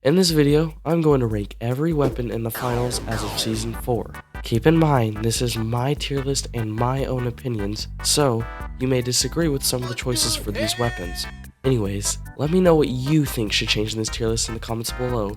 In this video, I'm going to rank every weapon in the finals as of Season 4. Keep in mind, this is my tier list and my own opinions, so you may disagree with some of the choices for these weapons. Anyways, let me know what you think should change in this tier list in the comments below.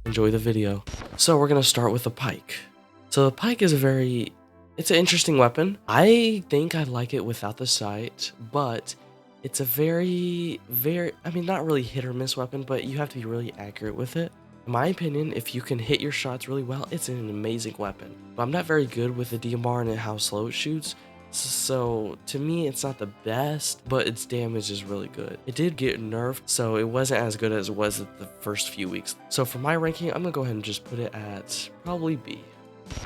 Enjoy the video. So we're going to start with the pike. So the pike is it's an interesting weapon. I think I like it without the sight, but it's a very, not really hit or miss weapon, but you have to be really accurate with it. In my opinion, if you can hit your shots really well, it's an amazing weapon. But I'm not very good with the DMR and how slow it shoots, so to me, it's not the best, but its damage is really good. It did get nerfed, so it wasn't as good as it was at the first few weeks. So for my ranking, I'm gonna go ahead and just put it at probably B.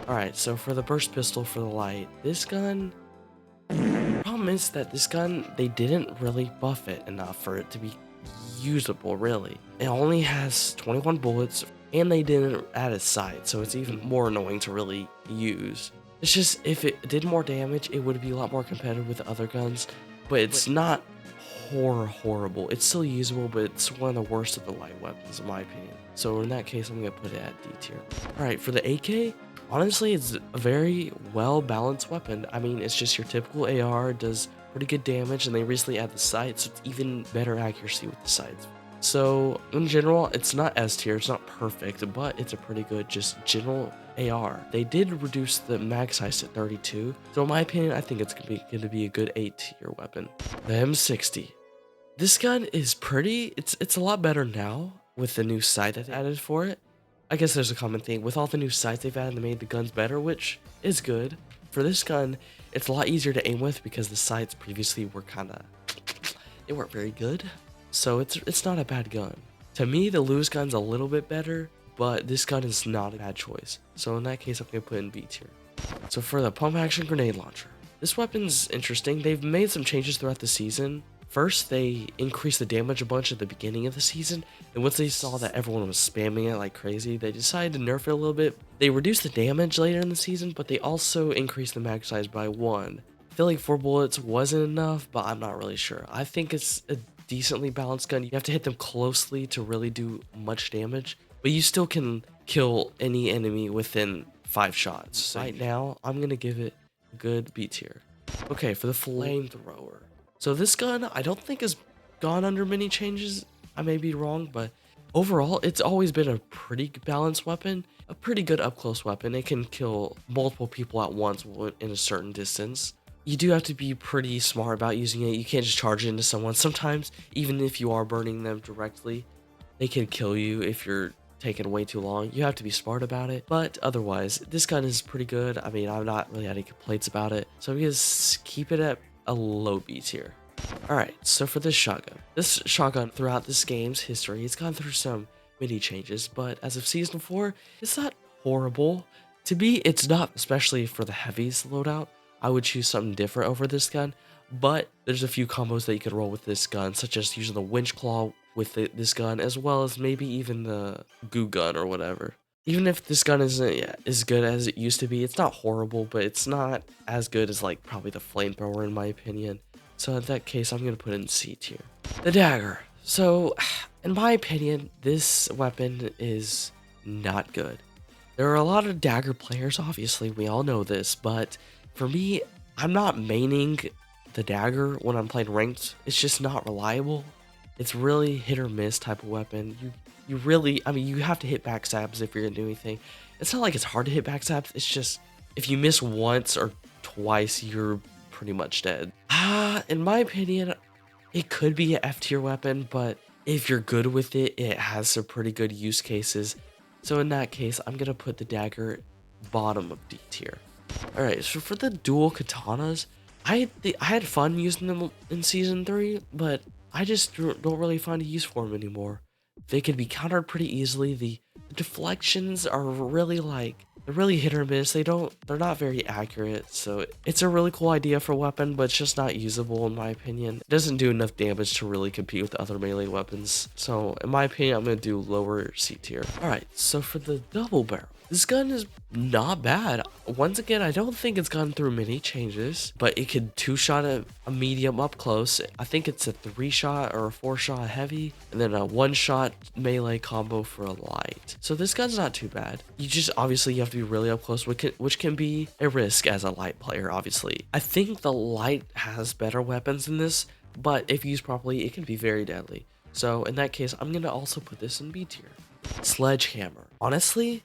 Alright, so for the burst pistol for the light, this gun, problem is that this gun, they didn't really buff it enough for it to be usable, really. It only has 21 bullets, and they didn't add a sight, so it's even more annoying to really use. It's just, if it did more damage, it would be a lot more competitive with other guns, but it's not horrible. It's still usable, but it's one of the worst of the light weapons, in my opinion. So in that case, I'm gonna put it at D tier. Alright, for the AK, honestly, it's a very well-balanced weapon. I mean, it's just your typical AR, does pretty good damage, and they recently added the sights, so it's even better accuracy with the sights. So, in general, it's not S tier, it's not perfect, but it's a pretty good, just general AR. They did reduce the mag size to 32, so in my opinion, I think it's gonna be a good 8 tier weapon. The M60. This gun is it's a lot better now with the new sight that they added for it. I guess there's a common thing. With all the new sights they've added, they made the guns better, which is good. For this gun, it's a lot easier to aim with because the sights previously were they weren't very good. So it's not a bad gun. To me, the Lewis gun's a little bit better, but this gun is not a bad choice. So in that case, I'm gonna put it in B tier. So for the pump action grenade launcher, this weapon's interesting. They've made some changes throughout the season. First, they increased the damage a bunch at the beginning of the season, and once they saw that everyone was spamming it like crazy, they decided to nerf it a little bit. They reduced the damage later in the season, but they also increased the mag size by 1. I feel like 4 bullets wasn't enough, but I'm not really sure. I think it's a decently balanced gun. You have to hit them closely to really do much damage, but you still can kill any enemy within 5 shots. So right now, I'm gonna give it a good B tier. Okay, for the flamethrower. So this gun, I don't think has gone under many changes. I may be wrong, but overall, it's always been a pretty balanced weapon, a pretty good up-close weapon. It can kill multiple people at once in a certain distance. You do have to be pretty smart about using it. You can't just charge it into someone. Sometimes, even if you are burning them directly, they can kill you if you're taking way too long. You have to be smart about it, but otherwise, this gun is pretty good. I mean, I'm not really had any complaints about it, so I'm gonna keep it at a low B tier. Alright, so for this shotgun throughout this game's history, it's gone through some mini changes, but as of Season 4, it's not horrible. To me, it's not, especially for the heavies loadout. I would choose something different over this gun, but there's a few combos that you could roll with this gun, such as using the winch claw with this gun, as well as maybe even the goo gun or whatever. Even if this gun isn't as good as it used to be, it's not horrible, but it's not as good as like probably the flamethrower in my opinion. So in that case, I'm going to put it in C tier. The Dagger. So, in my opinion, this weapon is not good. There are a lot of Dagger players, obviously, we all know this, but for me, I'm not maining the Dagger when I'm playing ranked. It's just not reliable. It's really hit or miss type of weapon. You really, I mean, you have to hit backstabs if you're going to do anything. It's not like it's hard to hit backstabs. It's just, if you miss once or twice, you're pretty much dead. In my opinion, it could be an F tier weapon, but if you're good with it, it has some pretty good use cases. So in that case, I'm gonna put the Dagger bottom of D tier. Alright, so for the dual katanas, I had fun using them in Season 3, but I just don't really find a use for them anymore. They can be countered pretty easily. The deflections are really they're really hit or miss. They're not very accurate. So it's a really cool idea for a weapon, but it's just not usable in my opinion. It doesn't do enough damage to really compete with other melee weapons. So in my opinion, I'm going to do lower C tier. Alright, so for the double barrel, this gun is not bad. Once again, I don't think it's gone through many changes, but it could 2-shot a medium up close. I think it's a 3-shot or a 4-shot heavy, and then a 1-shot melee combo for a light. So this gun's not too bad. You just obviously you have to be really up close, which can be a risk as a light player, obviously. I think the light has better weapons than this, but if used properly, it can be very deadly. So in that case, I'm gonna also put this in B tier. Sledgehammer. Honestly,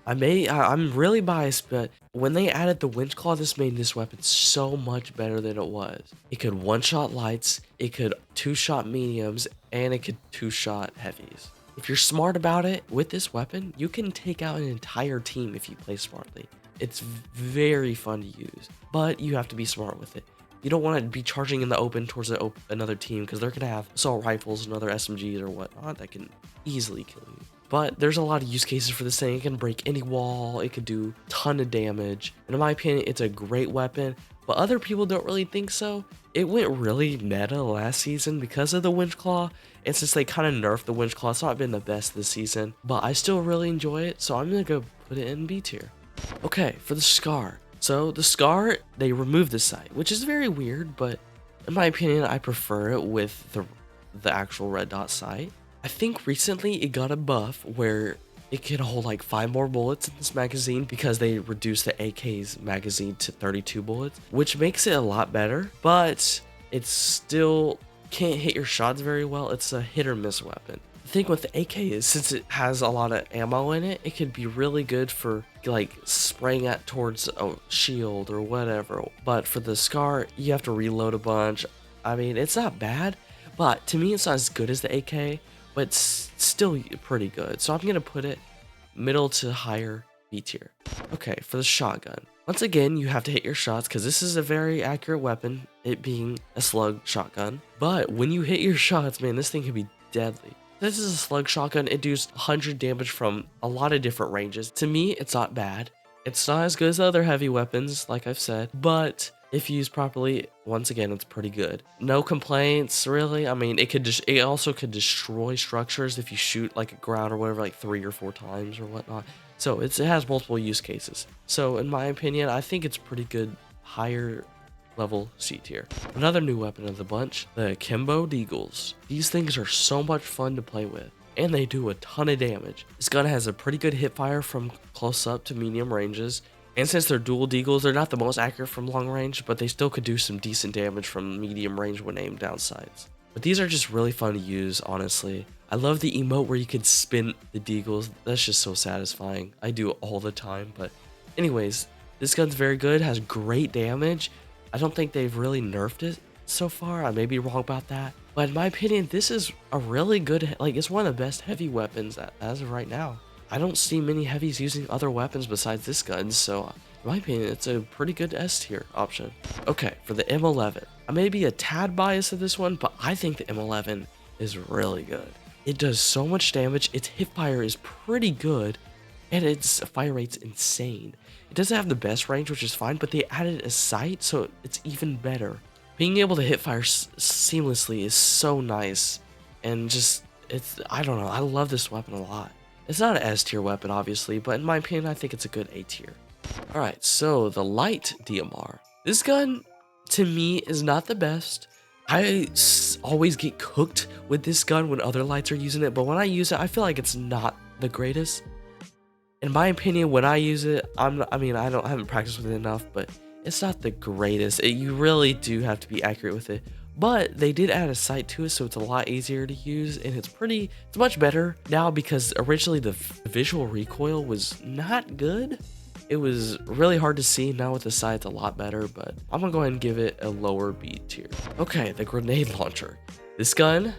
I'm really biased, but when they added the winch claw, this made this weapon so much better than it was. It could 1-shot lights, it could 2-shot mediums, and it could 2-shot heavies. If you're smart about it, with this weapon, you can take out an entire team if you play smartly. It's very fun to use, but you have to be smart with it. You don't want to be charging in the open towards another team because they're going to have assault rifles and other SMGs or whatnot that can easily kill you. But there's a lot of use cases for this thing. It can break any wall, it could do a ton of damage, and in my opinion, it's a great weapon, but other people don't really think so. It went really meta last season because of the winch claw, and since they kind of nerfed the winch claw, it's not been the best this season, but I still really enjoy it, so I'm going to go put it in B tier. Okay, for the SCAR. So the SCAR, they removed the sight, which is very weird, but in my opinion, I prefer it with the actual red dot sight. I think recently it got a buff where it can hold like 5 more bullets in this magazine because they reduced the AK's magazine to 32 bullets, which makes it a lot better, but it still can't hit your shots very well. It's a hit or miss weapon. The thing with the AK is, since it has a lot of ammo in it, it can be really good for like spraying at towards a shield or whatever. But for the SCAR, you have to reload a bunch. I mean, it's not bad, but to me, it's not as good as the AK, but it's still pretty good. So I'm going to put it middle to higher B tier. Okay, for the shotgun. Once again, you have to hit your shots because this is a very accurate weapon, it being a slug shotgun. But when you hit your shots, man, this thing can be deadly. This is a slug shotgun. It does 100 damage from a lot of different ranges. To me, it's not bad. It's not as good as other heavy weapons, like I've said, but if used properly, once again, it's pretty good. No complaints, really. I mean, it also could destroy structures if you shoot like a ground or whatever, like 3 or 4 times or whatnot. So it has multiple use cases. So in my opinion, I think it's pretty good, higher level C tier. Another new weapon of the bunch, the Akimbo Deagles. These things are so much fun to play with, and they do a ton of damage. This gun has a pretty good hip fire from close up to medium ranges. And since they're dual deagles, they're not the most accurate from long range, but they still could do some decent damage from medium range when aimed down sights. But these are just really fun to use, honestly. I love the emote where you can spin the deagles. That's just so satisfying. I do it all the time, but anyways, this gun's very good, has great damage. I don't think they've really nerfed it so far. I may be wrong about that. But in my opinion, this is a really good, like, it's one of the best heavy weapons as of right now. I don't see many heavies using other weapons besides this gun, so in my opinion, it's a pretty good S tier option. Okay, for the M11. I may be a tad biased to this one, but I think the M11 is really good. It does so much damage, its hip fire is pretty good, and its fire rate's insane. It doesn't have the best range, which is fine, but they added a sight, so it's even better. Being able to hit fire seamlessly is so nice, and just, I don't know, I love this weapon a lot. It's not an S tier weapon, obviously, but in my opinion, I think it's a good A tier. Alright, so the light DMR. This gun, to me, is not the best. I always get cooked with this gun when other lights are using it, but when I use it, I feel like it's not the greatest. In my opinion, when I use it, I haven't practiced with it enough, but it's not the greatest. You really do have to be accurate with it. But they did add a sight to it, so it's a lot easier to use, and it's much better now because originally the visual recoil was not good. It was really hard to see. Now with the sight, it's a lot better, but I'm gonna go ahead and give it a lower B tier. Okay, the grenade launcher. This gun,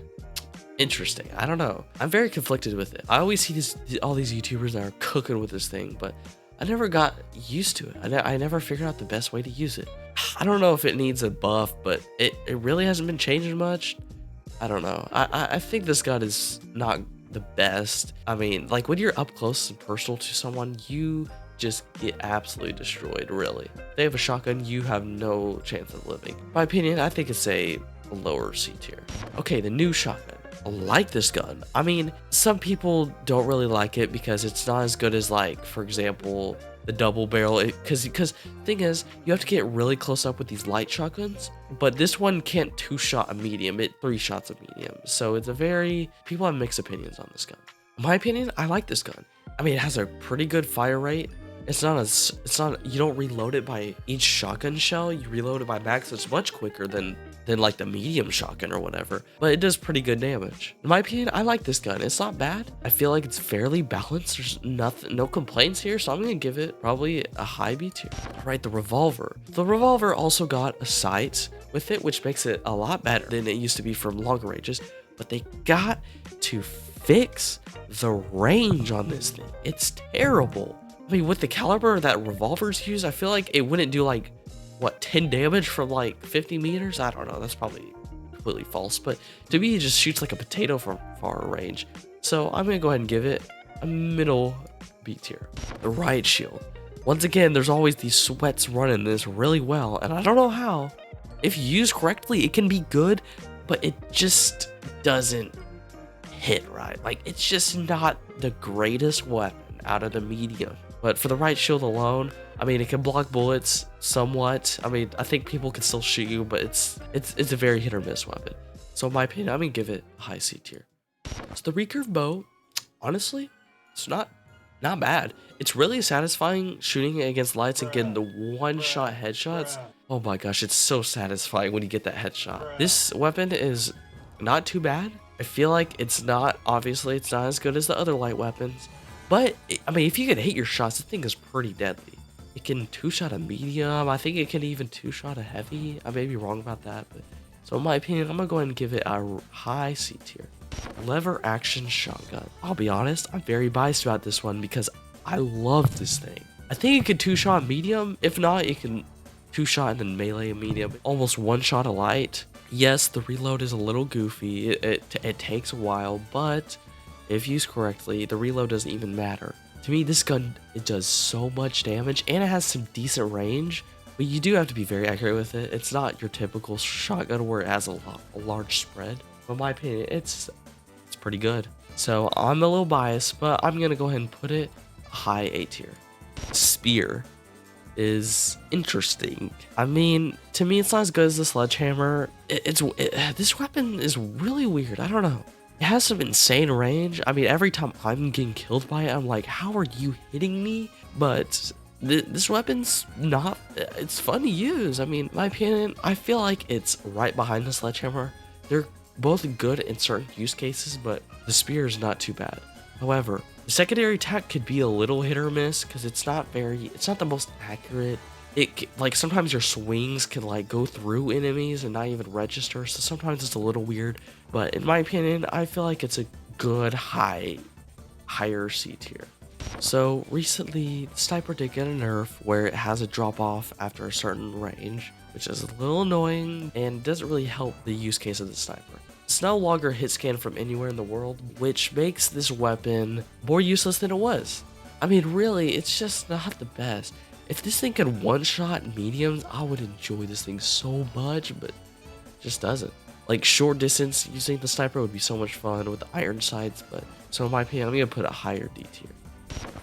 interesting. I don't know. I'm very conflicted with it. I always see all these YouTubers that are cooking with this thing, but I never got used to it. I never figured out the best way to use it. I don't know if it needs a buff, but it really hasn't been changing much. I don't know. I think this gun is not the best. I mean, like when you're up close and personal to someone, you just get absolutely destroyed, really. If they have a shotgun, you have no chance of living. In my opinion, I think it's a lower C tier. Okay, the new shotgun. I like this gun. I mean, some people don't really like it because it's not as good as, like, for example, the double barrel, because thing is, you have to get really close up with these light shotguns, but this one can't 2-shot a medium, it 3 shots a medium. So it's a very, people have mixed opinions on this gun. In my opinion, I like this gun. I mean, it has a pretty good fire rate. It's not, you don't reload it by each shotgun shell, you reload it by mag, so it's much quicker than like the medium shotgun or whatever, but it does pretty good damage. In my opinion, I like this gun. It's not bad. I feel like it's fairly balanced. There's no complaints here, so I'm gonna give it probably a high B tier. All right, the revolver. The revolver also got a sight with it, which makes it a lot better than it used to be from longer ranges, but they got to fix the range on this thing. It's terrible. I mean, with the caliber that revolvers use, I feel like it wouldn't do like, what, 10 damage from like 50 meters? I don't know, that's probably completely false, but to me, it just shoots like a potato from far range. So I'm gonna go ahead and give it a middle B tier. The Riot Shield. Once again, there's always these sweats running this really well, and I don't know how. If used correctly, it can be good, but it just doesn't hit right. Like, it's just not the greatest weapon out of the medium. But for the Riot Shield alone, I mean, it can block bullets somewhat. I mean, I think people can still shoot you, but it's a very hit or miss weapon. So in my opinion, I'm gonna give it a high C tier. So the Recurve Bow, honestly, it's not bad. It's really satisfying shooting it against lights and getting the one-shot headshots. Oh my gosh, it's so satisfying when you get that headshot. This weapon is not too bad. I feel like it's not as good as the other light weapons. But, I mean, if you can hit your shots, this thing is pretty deadly. It can 2-shot a medium. I think it can even 2-shot a heavy. I may be wrong about that. But so in my opinion, I'm going to go ahead and give it a high C tier. Lever action shotgun. I'll be honest, I'm very biased about this one because I love this thing. I think it can 2-shot medium. If not, it can 2-shot and then melee a medium. Almost 1-shot a light. Yes, the reload is a little goofy. It takes a while, but if used correctly, the reload doesn't even matter. To me, this gun, it does so much damage, and it has some decent range, but you do have to be very accurate with it. It's not your typical shotgun where it has a large spread. But in my opinion, it's pretty good. So I'm a little biased, but I'm gonna go ahead and put it high A tier. Spear is interesting. I mean, to me, it's not as good as the Sledgehammer. This weapon is really weird. I don't know. It has some insane range. I mean, every time I'm getting killed by it, I'm like, how are you hitting me? But this weapon's not, it's fun to use. I mean, in my opinion, I feel like it's right behind the Sledgehammer. They're both good in certain use cases, but the spear is not too bad. However, the secondary attack could be a little hit or miss because it's not the most accurate. Like, sometimes your swings can like go through enemies and not even register, so sometimes it's a little weird. But in my opinion, I feel like it's a good higher C tier. So recently, the sniper did get a nerf where it has a drop off after a certain range, which is a little annoying and doesn't really help the use case of the sniper. It's no longer hit scan from anywhere in the world, which makes this weapon more useless than it was. I mean, really, it's just not the best. If this thing could one-shot mediums, I would enjoy this thing so much, but it just doesn't. Like, short distance using the sniper would be so much fun with the iron sights, but so in my opinion, I'm gonna put a higher D tier.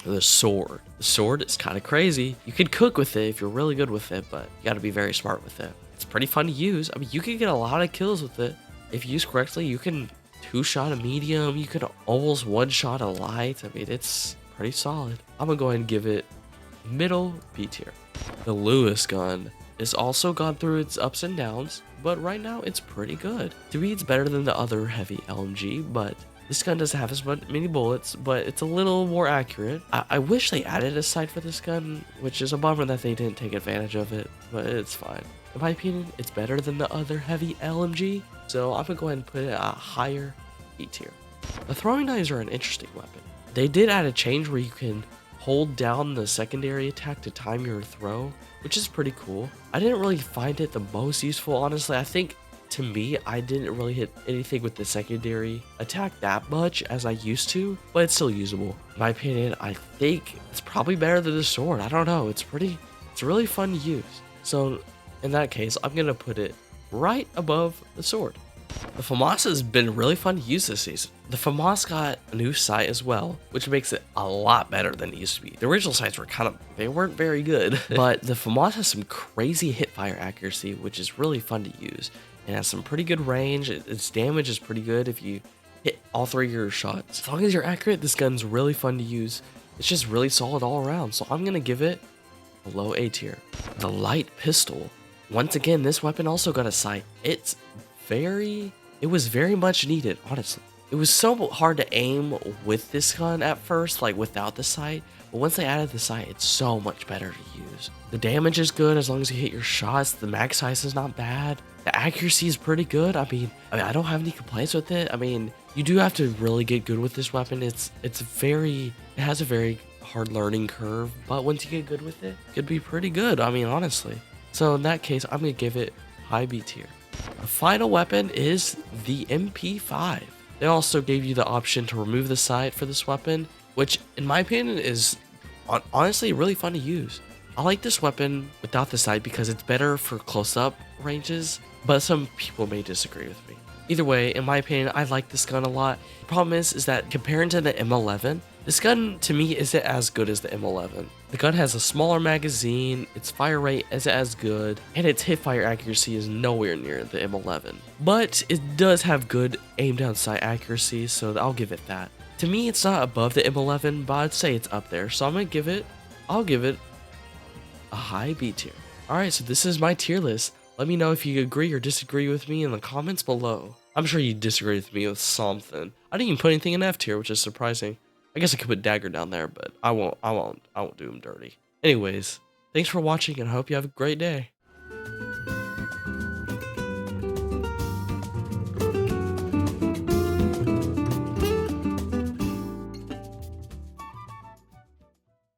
The sword. The sword is kind of crazy. You can cook with it if you're really good with it, but you gotta be very smart with it. It's pretty fun to use. I mean, you can get a lot of kills with it. If used correctly, you can 2-shot a medium, you can almost 1-shot a light. I mean, it's pretty solid. I'm gonna go ahead and give it middle B tier. The Lewis gun has also gone through its ups and downs, but right now it's pretty good. To me, it's better than the other heavy LMG, but this gun doesn't have as many bullets, but it's a little more accurate. I wish they added a sight for this gun, which is a bummer that they didn't take advantage of it, but it's fine. In my opinion, it's better than the other heavy LMG, so I'm gonna go ahead and put it a higher B tier. The throwing knives are an interesting weapon. They did add a change where you can hold down the secondary attack to time your throw, which is pretty cool. I didn't really find it the most useful, honestly. I think to me, I didn't really hit anything with the secondary attack that much as I used to, but it's still usable. In my opinion, I think it's probably better than the sword. I don't know. It's really fun to use. So in that case, I'm gonna put it right above the sword. The Famas has been really fun to use this season. The Famas got a new sight as well, which makes it a lot better than it used to be. The original sights were they weren't very good, but the Famas has some crazy hipfire accuracy, which is really fun to use. It has some pretty good range. Its damage is pretty good if you hit all 3 of your shots. As long as you're accurate, this gun's really fun to use. It's just really solid all around, so I'm gonna give it a low A tier. The light pistol. Once again, this weapon also got a sight. It was very much needed, honestly. It was so hard to aim with this gun at first, like without the sight, but once they added the sight, it's so much better to use. The damage is good as long as you hit your shots. The mag size is not bad. The accuracy is pretty good. I mean, I don't have any complaints with it. I mean, you do have to really get good with this weapon. It has a very hard learning curve, but once you get good with it, it could be pretty good. I mean, honestly. So in that case, I'm gonna give it high B tier. The final weapon is the MP5. They also gave you the option to remove the sight for this weapon, which in my opinion is honestly really fun to use. I like this weapon without the sight because it's better for close-up ranges, but some people may disagree with me. Either way, in my opinion, I like this gun a lot. The problem is that comparing to the M11, this gun to me isn't as good as the M11. The gun has a smaller magazine, its fire rate isn't as good, and its hipfire accuracy is nowhere near the M11. But it does have good aim down sight accuracy, so I'll give it that. To me, it's not above the M11, but I'd say it's up there, so I'll give it a high B tier. Alright, so this is my tier list. Let me know if you agree or disagree with me in the comments below. I'm sure you disagree with me with something. I didn't even put anything in F tier, which is surprising. I guess I could put Dagger down there, but I won't do him dirty. Anyways, thanks for watching and I hope you have a great day.